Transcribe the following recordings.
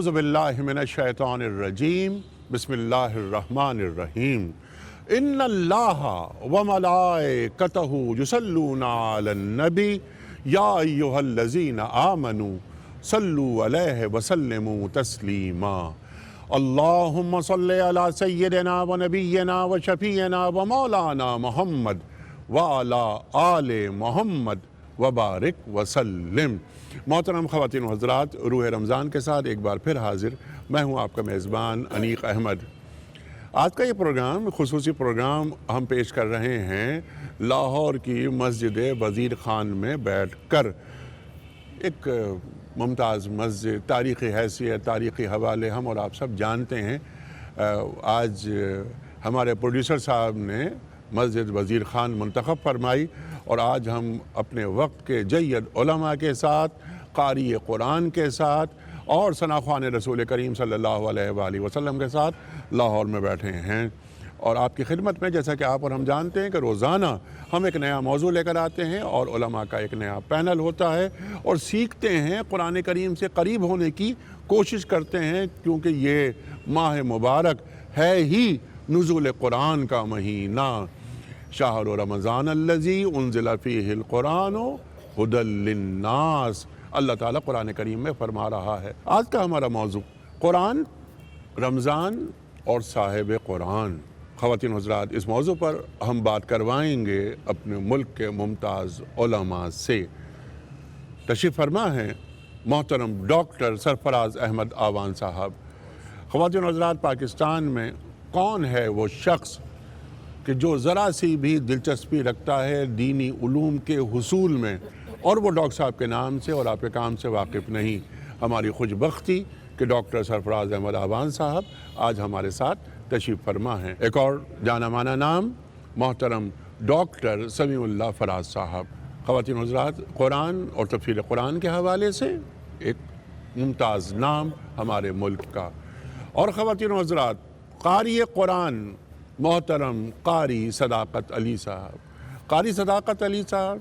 اعوذ باللہ من الشیطان الرجیم بسم اللہ الرحمن الرحیم ان اللہ وملائکتہ یصلون علی النبی یا ایہا الذین آمنوا صلوا علیہ وسلموا تسلیما اللہم صلی علی سیدنا و نبینا و شفیعنا و مولانا محمد وعلی آل محمد وبارک وسلم۔ محترم خواتین و حضرات، روح رمضان کے ساتھ ایک بار پھر حاضر میں ہوں آپ کا میزبان انیق احمد۔ آج کا یہ پروگرام خصوصی پروگرام ہم پیش کر رہے ہیں لاہور کی مسجد وزیر خان میں بیٹھ کر۔ ایک ممتاز مسجد، تاریخی حیثیت، تاریخی حوالے ہم اور آپ سب جانتے ہیں۔ آج ہمارے پروڈیوسر صاحب نے مسجد وزیر خان منتخب فرمائی اور آج ہم اپنے وقت کے جید علماء کے ساتھ، قاری قرآن کے ساتھ اور ثناخوان رسول کریم صلی اللہ علیہ وآلہ وسلم کے ساتھ لاہور میں بیٹھے ہیں، اور آپ کی خدمت میں جیسا کہ آپ اور ہم جانتے ہیں کہ روزانہ ہم ایک نیا موضوع لے کر آتے ہیں اور علماء کا ایک نیا پینل ہوتا ہے اور سیکھتے ہیں، قرآن کریم سے قریب ہونے کی کوشش کرتے ہیں، کیونکہ یہ ماہ مبارک ہے ہی نزول قرآن کا مہینہ۔ شہر رمضان الذی انزل فیہ القرآن ھدی للناس، اللہ تعالیٰ قرآن کریم میں فرما رہا ہے۔ آج کا ہمارا موضوع قرآن، رمضان اور صاحب قرآن۔ خواتین حضرات، اس موضوع پر ہم بات کروائیں گے اپنے ملک کے ممتاز علماء سے۔ تشریف فرما ہیں محترم ڈاکٹر سرفراز احمد آوان صاحب۔ خواتین حضرات، پاکستان میں کون ہے وہ شخص کہ جو ذرا سی بھی دلچسپی رکھتا ہے دینی علوم کے حصول میں اور وہ ڈاکٹر صاحب کے نام سے اور آپ کے کام سے واقف نہیں؟ ہماری خوش بختی کہ ڈاکٹر سرفراز احمد آوان صاحب آج ہمارے ساتھ تشریف فرما ہیں۔ ایک اور جانا مانا نام محترم ڈاکٹر سمیع اللہ فراز صاحب۔ خواتین حضرات، قرآن اور تفسیر قرآن کے حوالے سے ایک ممتاز نام ہمارے ملک کا۔ اور خواتین حضرات، قاری قرآن محترم قاری صداقت علی صاحب۔ قاری صداقت علی صاحب،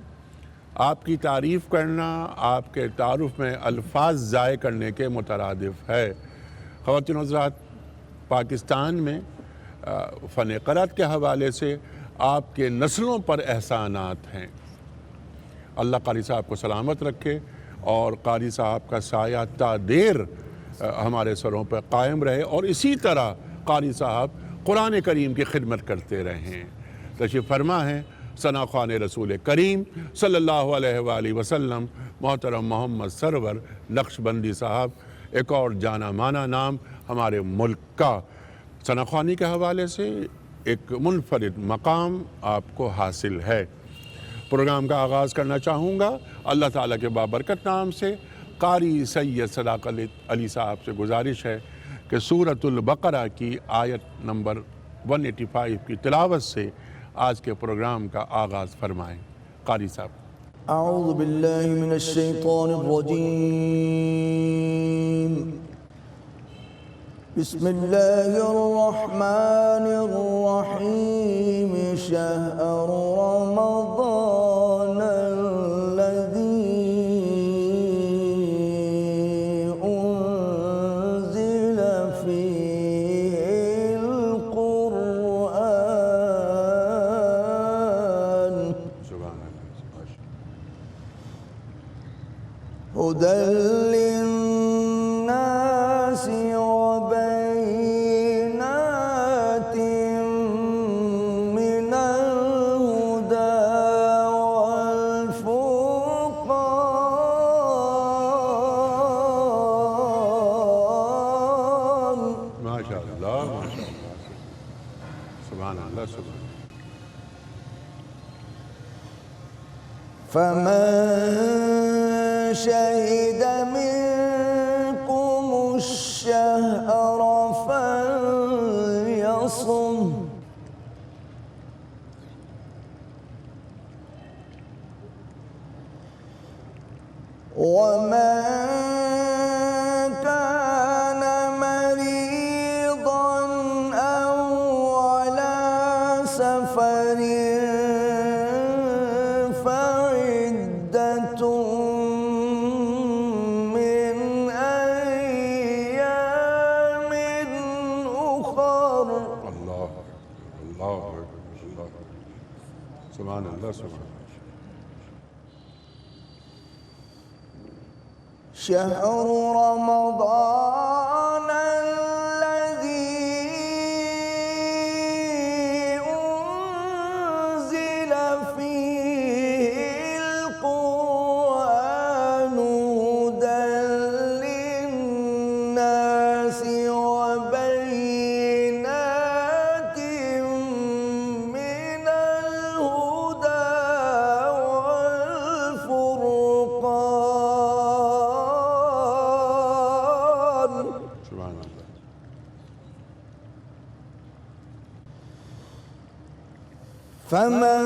آپ کی تعریف کرنا آپ کے تعارف میں الفاظ ضائع کرنے کے مترادف ہے۔ خواتین حضرات، پاکستان میں فن قرأت کے حوالے سے آپ کے نسلوں پر احسانات ہیں۔ اللہ قاری صاحب کو سلامت رکھے اور قاری صاحب کا سایہ تا دیر ہمارے سروں پر قائم رہے اور اسی طرح قاری صاحب قرآن کریم کی خدمت کرتے رہیں۔ تشریف فرما ہے ثناخوان رسول کریم صلی اللہ علیہ وآلہ وسلم محترم محمد سرور نقشبندی صاحب۔ ایک اور جانا مانا نام ہمارے ملک کا۔ ثناخوانی کے حوالے سے ایک منفرد مقام آپ کو حاصل ہے۔ پروگرام کا آغاز کرنا چاہوں گا اللہ تعالیٰ کے بابرکت نام سے۔ قاری سید صداقت علی صاحب سے گزارش ہے کہ سورۃ البقرہ کی آیت نمبر 185 کی تلاوت سے آج کے پروگرام کا آغاز فرمائیں۔ قاری صاحب۔ اعوذ باللہ من الشیطان الرجیم، بسم اللہ الرحمن الرحیم، شہر رمضان الذی انزل فیہ القرآن ھدی للناس وبینات من الہدی والفرقان۔ ماشاء اللہ، ماشاء اللہ، سبحان اللہ، سبحان اللہ۔ فمن شہد منکم الشہر فلیصم، ومن كان مريضا أو على سفر فعدة من أيام سبحان اللہ سبحان اللہ شهر رمضان الذي أنزل فيه القرآن هدى للناس وبينات من الهدى والفرقان. سبحان اللہ. فمن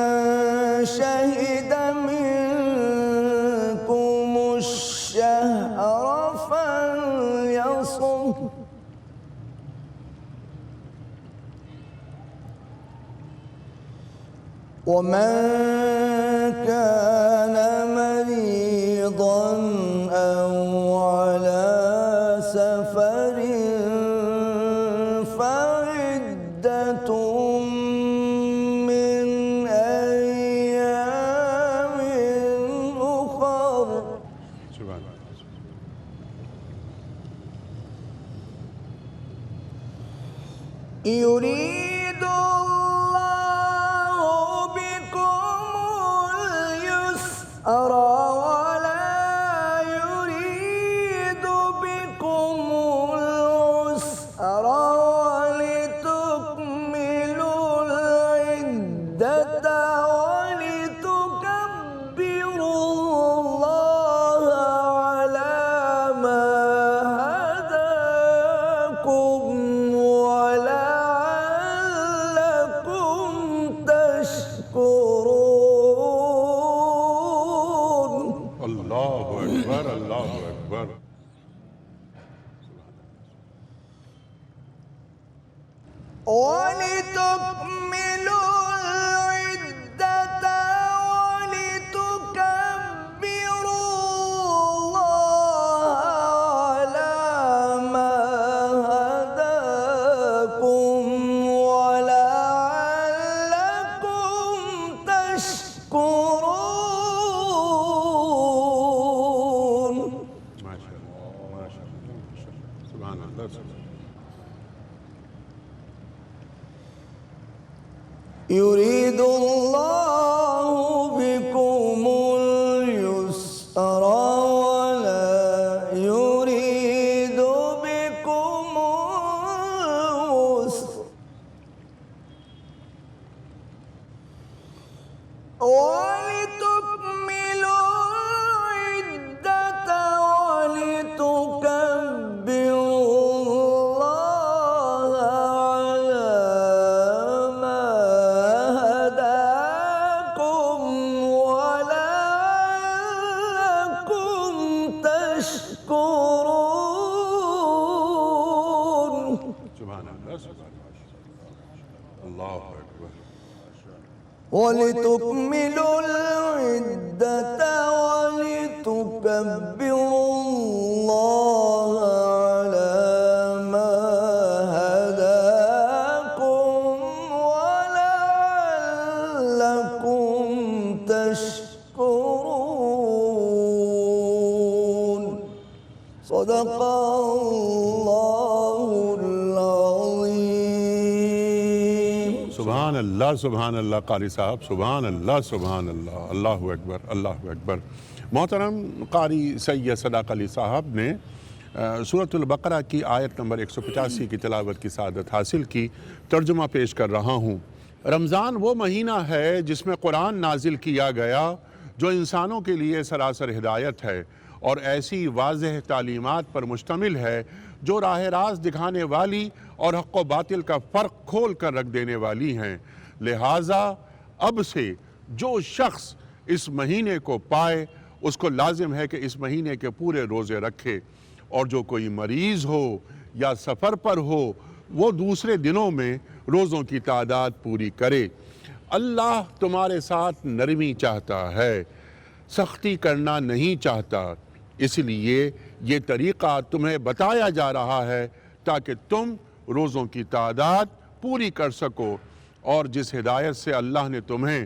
شهد منكم الشهر فليصم. ومن كان مريضا أو على سفر فعدة من أيام أخر. سبحان اللہ. يريد الله بكم اليسر ولا يريد بكم العسر ولتكملوا العدة ولتكبروا الله على ما هداكم ولعلكم تشكرون. اللہ اکبر اللہ اکبر. ولتكملوا العدة ولتكبروا الله على ما هداكم ولعلكم تشكرون. ما شاء اللہ ما شاء اللہ سبحان اللہ سبحان اللہ. يريد الله بكم اليسر ولا يريد بكم العسر ولتكملوا العدة ولتكبروا الله على ما هداكم ولعلكم تشكرون. سبحان اللہ سبحان اللہ. اللہ اکبر. ولتكملوا العدة ولتكبروا الله على ما هداكم ولعلكم تشكرون. صدق الله العظيم. سبحان اللہ سبحان اللہ. قاری صاحب سبحان اللہ سبحان اللہ. اللہ اکبر اللہ اکبر. محترم قاری سید صداق علی صاحب نے سورۃ البقرہ کی آیت نمبر 185 کی تلاوت کی سعادت حاصل کی. ترجمہ پیش کر رہا ہوں. رمضان وہ مہینہ ہے جس میں قرآن نازل کیا گیا جو انسانوں کے لیے سراسر ہدایت ہے اور ایسی واضح تعلیمات پر مشتمل ہے جو راہ راست دکھانے والی اور حق و باطل کا فرق کھول کر رکھ دینے والی ہیں. لہٰذا اب سے جو شخص اس مہینے کو پائے اس کو لازم ہے کہ اس مہینے کے پورے روزے رکھے، اور جو کوئی مریض ہو یا سفر پر ہو وہ دوسرے دنوں میں روزوں کی تعداد پوری کرے. اللہ تمہارے ساتھ نرمی چاہتا ہے، سختی کرنا نہیں چاہتا. اس لیے یہ طریقہ تمہیں بتایا جا رہا ہے تاکہ تم روزوں کی تعداد پوری کر سکو، اور جس ہدایت سے اللہ نے تمہیں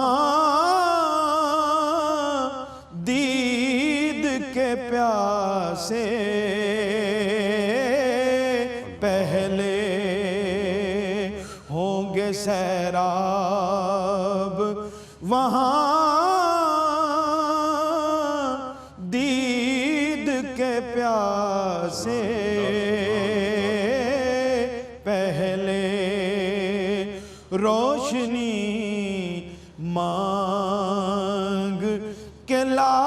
وہاں دید کے پیاسے پہلے ہوں گے سیراب، وہاں دید کے پیاسے پہلے روشنی مانگ کے لا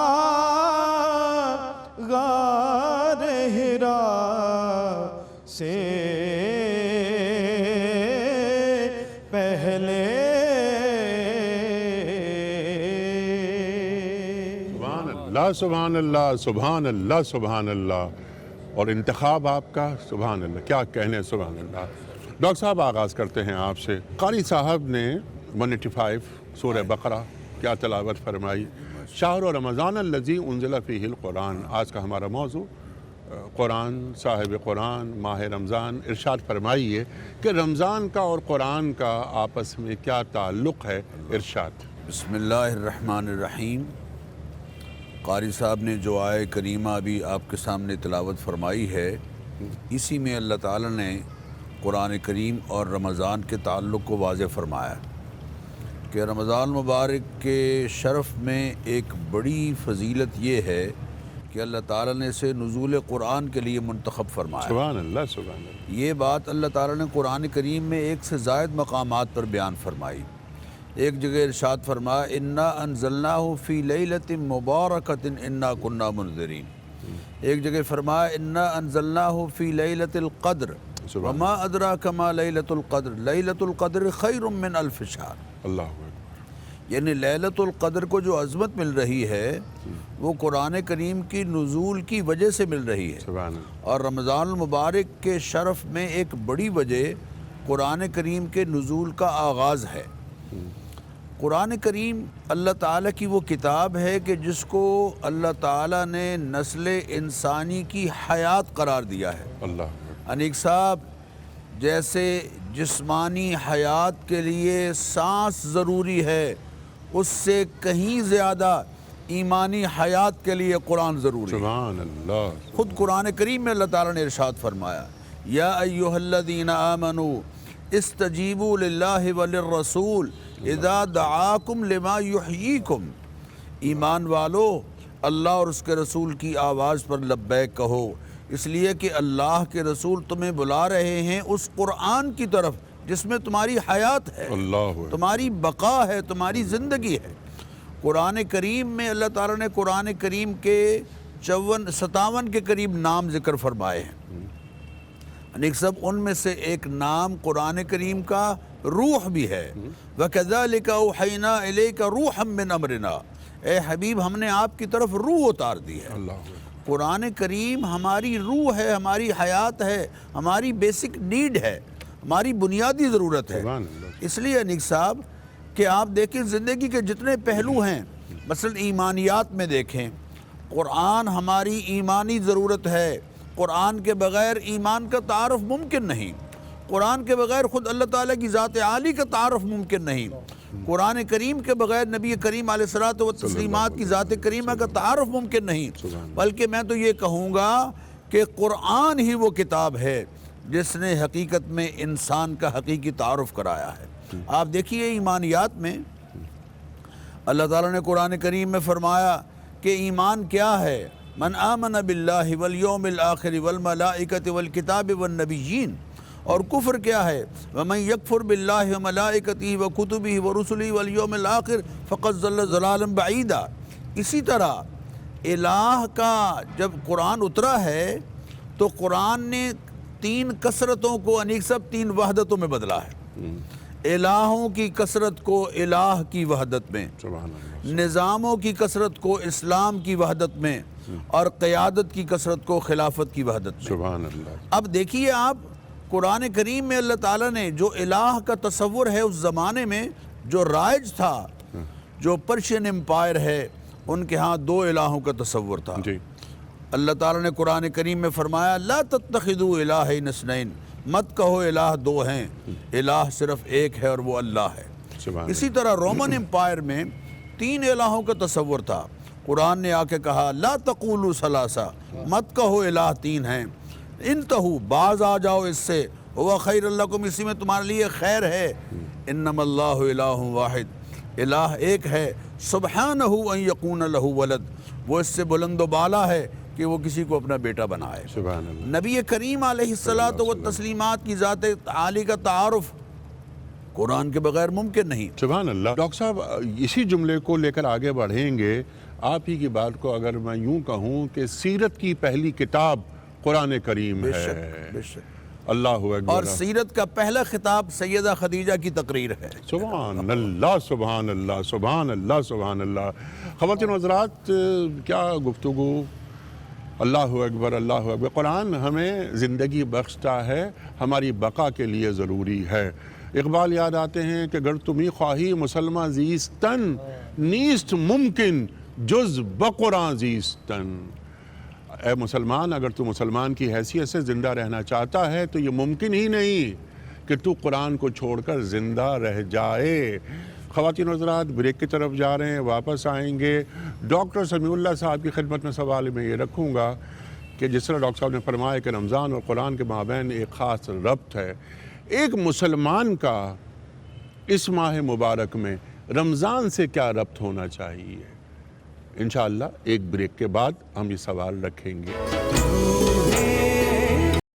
غار ہرا سے پہلے۔ سبحان اللہ سبحان اللہ سبحان اللہ، اور انتخاب آپ کا سبحان اللہ، کیا کہنے سبحان اللہ۔ ڈاکٹر صاحب آغاز کرتے ہیں آپ سے۔ قاری صاحب نے 185 سورہ بقرہ کیا تلاوت فرمائی؟ شہر رمضان الذی انزل فیہ القرآن، آج کا ہمارا موضوع قرآن، صاحب قرآن، ماہ رمضان۔ ارشاد فرمائیے کہ رمضان کا اور قرآن کا آپس میں کیا تعلق ہے؟ ارشاد۔ بسم اللہ الرحمن الرحیم۔ قاری صاحب نے جو آیہ کریمہ ابھی آپ کے سامنے تلاوت فرمائی ہے، اسی میں اللہ تعالیٰ نے قرآن کریم اور رمضان کے تعلق کو واضح فرمایا کہ رمضان مبارک کے شرف میں ایک بڑی فضیلت یہ ہے کہ اللہ تعالیٰ نے اسے نزول قرآن کے لیے منتخب فرمایا۔ سبحان اللہ سبحان اللہ۔ یہ بات اللہ تعالیٰ نے قرآن کریم میں ایک سے زائد مقامات پر بیان فرمائی۔ ایک جگہ ارشاد فرمایا انا انزلناہ فی لیلۃ مبارکۃ انا کنا منذرین۔ ایک جگہ فرمایا انا انزلناہ فی لیلۃ القدر وما ادراک ما لیلۃ القدر لیلۃ القدر خیر من الف شہر۔ اللہ اکبر۔ یعنی لیلۃ القدر کو جو عظمت مل رہی ہے وہ قرآن کریم کی نزول کی وجہ سے مل رہی ہے، سبحان اللہ۔ اور رمضان المبارک کے شرف میں ایک بڑی وجہ قرآن کریم کے نزول کا آغاز ہے۔ قرآن کریم اللہ تعالیٰ کی وہ کتاب ہے کہ جس کو اللہ تعالیٰ نے نسل انسانی کی حیات قرار دیا ہے۔ اللہ انیک صاحب، جیسے جسمانی حیات کے لیے سانس ضروری ہے، اس سے کہیں زیادہ ایمانی حیات کے لیے قرآن ضروری ہے۔ سبحان اللہ۔ خود قرآن کریم میں اللہ تعالیٰ نے ارشاد فرمایا یا ایھا الذین آمنوا استجیبوا للہ وللرسول اذا دعاکم لما یحییکم۔ ایمان والو، اللہ اور اس کے رسول کی آواز پر لبیک کہو، اس لیے کہ اللہ کے رسول تمہیں بلا رہے ہیں اس قرآن کی طرف جس میں تمہاری حیات ہے، اللہ تمہاری بقا ہے، تمہاری زندگی ہے۔ قرآن کریم میں اللہ تعالیٰ نے قرآن کریم کے 57 کے قریب نام ذکر فرمائے ہیں۔ انیک سب ان میں سے ایک نام قرآن کریم کا روح بھی ہے۔ وَكَذَلِكَ أَوْحَيْنَا إِلَيْكَ رُوحًا مِّنْ أَمْرِنَا۔ اے حبیب، ہم نے آپ کی طرف روح اتار دی ہے۔ اللہ قرآن کریم ہماری روح ہے، ہماری حیات ہے، ہماری بیسک نیڈ ہے، ہماری بنیادی ضرورت ہے۔ سبحان اللہ۔ اس لیے انیک صاحب کہ آپ دیکھیں زندگی کے جتنے پہلو ہیں، مثلا ایمانیات میں دیکھیں، قرآن ہماری ایمانی ضرورت ہے۔ قرآن کے بغیر ایمان کا تعارف ممکن نہیں، قرآن کے بغیر خود اللہ تعالیٰ کی ذات عالی کا تعارف ممکن نہیں، قرآن کریم کے بغیر نبی کریم علیہ الصلوۃ والتسلیمات کی ذات کریمہ کا تعارف ممکن نہیں۔ بلکہ میں تو یہ کہوں گا کہ قرآن ہی وہ کتاب ہے جس نے حقیقت میں انسان کا حقیقی تعارف کرایا ہے۔ آپ دیکھیے ایمانیات میں اللہ تعالیٰ نے قرآن کریم میں فرمایا کہ ایمان کیا ہے، من آمن باللہ والیوم الآخر والملائکۃ والکتاب والنبیین، اور کفر کیا ہے، ومن یکفر باللہ وملائکتہ وکتبہ ورسلہ والیوم الآخر فقد ضل ضلالا بعیدا۔ اسی طرح الہ کا جب قرآن اترا ہے تو قرآن نے 3 کثرتوں کو انیک سب 3 وحدتوں میں بدلا ہے۔ الہوں کی کثرت کو الہ کی وحدت میں، سبحان اللہ۔ نظاموں کی کثرت کو اسلام کی وحدت میں، اور قیادت کی کثرت کو خلافت کی وحدت میں۔ سبحان اللہ۔ اب دیکھیے آپ، قرآن کریم میں اللہ تعالیٰ نے جو الہ کا تصور ہے اس زمانے میں جو رائج تھا، جو پرشین امپائر ہے، ان کے ہاں 2 الہوں کا تصور تھا۔ جی۔ اللہ تعالیٰ نے قرآن کریم میں فرمایا لا تتخذوا الہین اثنین، مت کہو الہ 2 ہیں، الہ صرف ایک ہے اور وہ اللہ ہے۔ سبحان اسی طرح رومن امپائر میں 3 الہوں کا تصور تھا. قرآن نے آ کے کہا لا تقولوا ثلاثہ، مت کہو الہ 3 ہیں، انتہو باز آ جاؤ اس سے، ہوا خیر لکم، اسی میں تمہارے لیے خیر ہے. انما اللہ الہ واحد، الہ ایک ہے، سبحانہ ان یکون لہ ولد، وہ اس سے بلند و بالا ہے کہ وہ کسی کو اپنا بیٹا بنائے. سبحان اللہ. نبی کریم علیہ الصلاۃ والتسلیمات کی ذات عالی کا تعارف قرآن کے بغیر ممکن نہیں. سبحان اللہ. ڈاکٹر صاحب اسی جملے کو لے کر آگے بڑھیں گے. آپ ہی کی بات کو اگر میں یوں کہوں کہ سیرت کی پہلی کتاب قرآن کریم ہے. بے شک. اللہ اکبر. اور سیرت کا پہلا خطاب سیدہ خدیجہ کی تقریر ہے. سبحان اللہ سبحان اللہ سبحان اللہ سبحان اللہ. خواتین و حضرات کیا گفتگو. اللہ اکبر اللہ اکبر. قرآن ہمیں زندگی بخشتا ہے، ہماری بقا کے لیے ضروری ہے. اقبال یاد آتے ہیں کہ گر تمہیں خواہی مسلمہ زیستن، نیست ممکن جز بقرآن زیستن. اے مسلمان، اگر تو مسلمان کی حیثیت سے زندہ رہنا چاہتا ہے تو یہ ممکن ہی نہیں کہ تو قرآن کو چھوڑ کر زندہ رہ جائے. خواتین و حضرات بریک کی طرف جا رہے ہیں، واپس آئیں گے. ڈاکٹر سمیع اللہ صاحب کی خدمت میں سوال میں یہ رکھوں گا کہ جس طرح ڈاکٹر صاحب نے فرمایا کہ رمضان اور قرآن کے مابین ایک خاص ربط ہے، ایک مسلمان کا اس ماہ مبارک میں رمضان سے کیا ربط ہونا چاہیے؟ انشاءاللہ ایک بریک کے بعد ہم یہ سوال رکھیں گے.